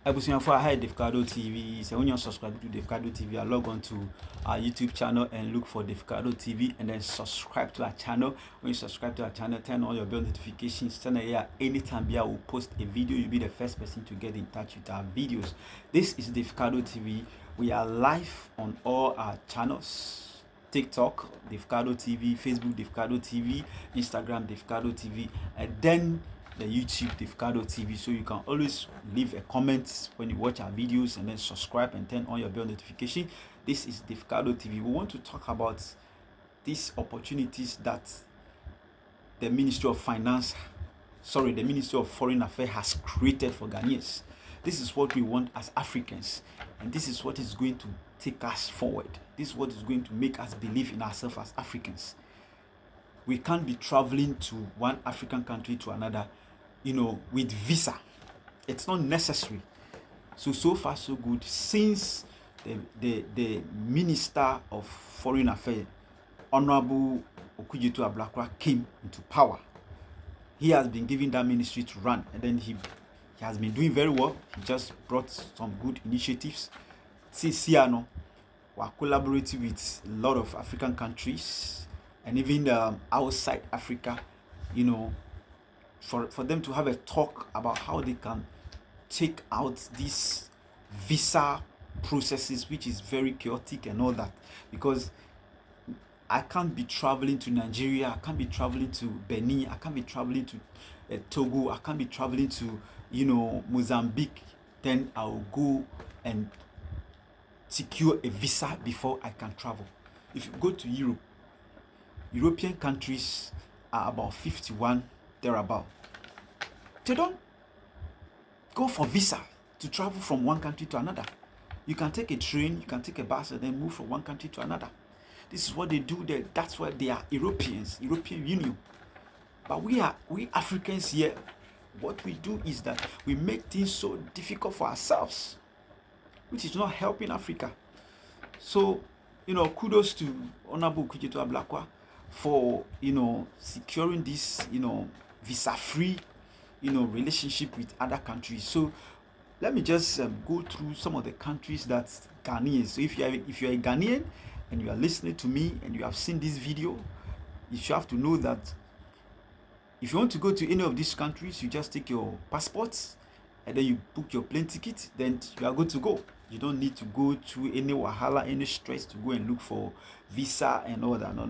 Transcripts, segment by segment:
Ebusianfo, hi Davcado TV. So when you're subscribed to Davcado TV, log on to our YouTube channel and look for Davcado TV and then subscribe to our channel. When you subscribe to our channel, turn on your bell notifications. Turn here anytime we will post a video, you'll be the first person to get in touch with our videos. This is Davcado TV. We are live on all our channels. TikTok, Davcado TV, Facebook, Davcado TV, Instagram, Davcado TV, and then the YouTube Davcado TV. So you can always leave a comment when you watch our videos and then subscribe and turn on your bell notification. This is Davcado TV. We want to talk about these opportunities that the Ministry of Foreign Affairs has created for Ghanaians. This is what we want as Africans, and this is what is going to take us forward. This is what is going to make us believe in ourselves as Africans. We can't be traveling to one African country to another, with visa. It's not necessary. So far so good. Since the Minister of Foreign Affairs, Honorable Okujeto Ablakwa, came into power, he has been given that ministry to run, and then he has been doing very well. He just brought some good initiatives. Since Siano, we are collaborating with a lot of African countries and even outside Africa, for them to have a talk about how they can take out these visa processes, which is very chaotic and all that. Because I can't be traveling to Nigeria, I can't be traveling to Benin, I can't be traveling to Togo, I can't be traveling to Mozambique. Then I'll go and secure a visa before I can travel. If you go to Europe, European countries are about 51 thereabout. They don't go for visa to travel from one country to another. You can take a train, you can take a bus, and then move from one country to another. This is what they do there. That's why they are Europeans, European Union. But we Africans here, what we do is that we make things so difficult for ourselves, which is not helping Africa. So, kudos to Honorable Okujeto Ablakwa for, securing this, visa-free, relationship with other countries. So let me just go through some of the countries that Ghanaians. So if you're a Ghanaian and you are listening to me and you have seen this video, you should have to know that if you want to go to any of these countries, you just take your passports and then you book your plane ticket, then you are good to go. You don't need to go through any wahala, any stress to go and look for visa and all that. No.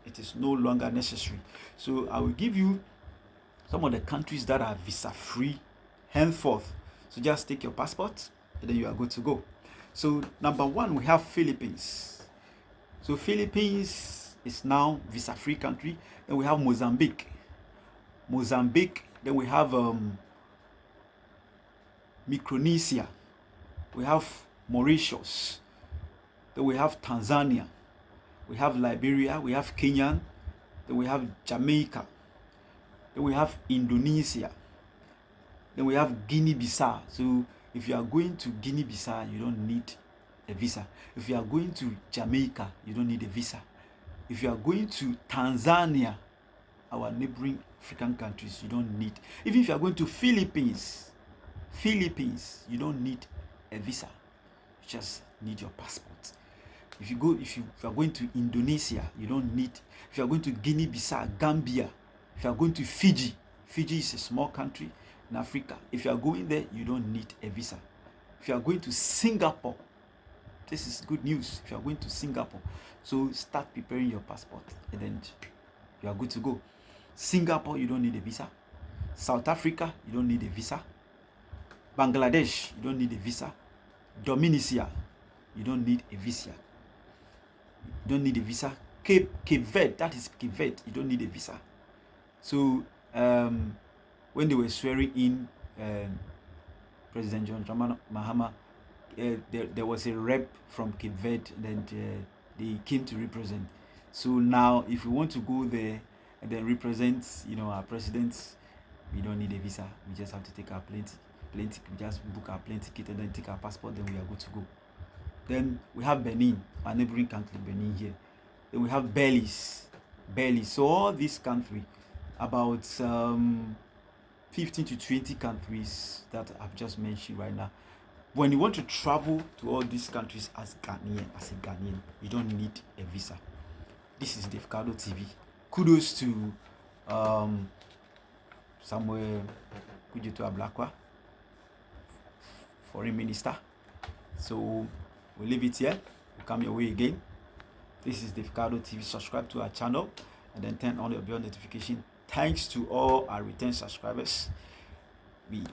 It is no longer necessary. So I will give you some of the countries that are visa-free henceforth. So just take your passport and then you are good to go. So number one, we have Philippines. So Philippines is now visa-free country. Then we have Mozambique. Then we have Micronesia. We have Mauritius. Then we have Tanzania. We have Liberia. We have Kenya. Then we have Jamaica. Then we have Indonesia. Then we have Guinea-Bissau. So if you are going to Guinea-Bissau, you don't need a visa. If you are going to Jamaica, you don't need a visa. If you are going to Tanzania, our neighboring African countries, you don't need. Even if you are going to Philippines, you don't need a visa. You just need your passport. If you are going to Indonesia, you don't need. If you are going to Guinea-Bissau, Gambia, if you are going to Fiji is a small country in Africa. If you are going there, you don't need a visa. If you are going to Singapore, this is good news. If you are going to Singapore, so start preparing your passport and then you are good to go. Singapore, you don't need a visa. South Africa, you don't need a visa. Bangladesh, you don't need a visa. Dominica, you don't need a visa. You don't need a visa. Cape Verde, that is Cape Verde, you don't need a visa. So when they were swearing in President John Dramani Mahama, there was a rep from Cape Verde, and they came to represent. So now, if we want to go there and then represent, our presidents, we don't need a visa. We just have to take our plane ticket. We just book our plane ticket and then take our passport. Then we are good to go. Then we have Benin, our neighboring country, Benin here. Then we have Belize. So all these countries, about 15 to 20 countries that I've just mentioned right now. When you want to travel to all these countries as a Ghanaian, you don't need a visa. This is Davcado TV. Kudos to Samuel Kujeto Ablakwa, Foreign Minister. So we'll leave it here. We'll come your way again. This is Davcado TV. Subscribe to our channel and then turn on your bell notification. Thanks to all our return subscribers. We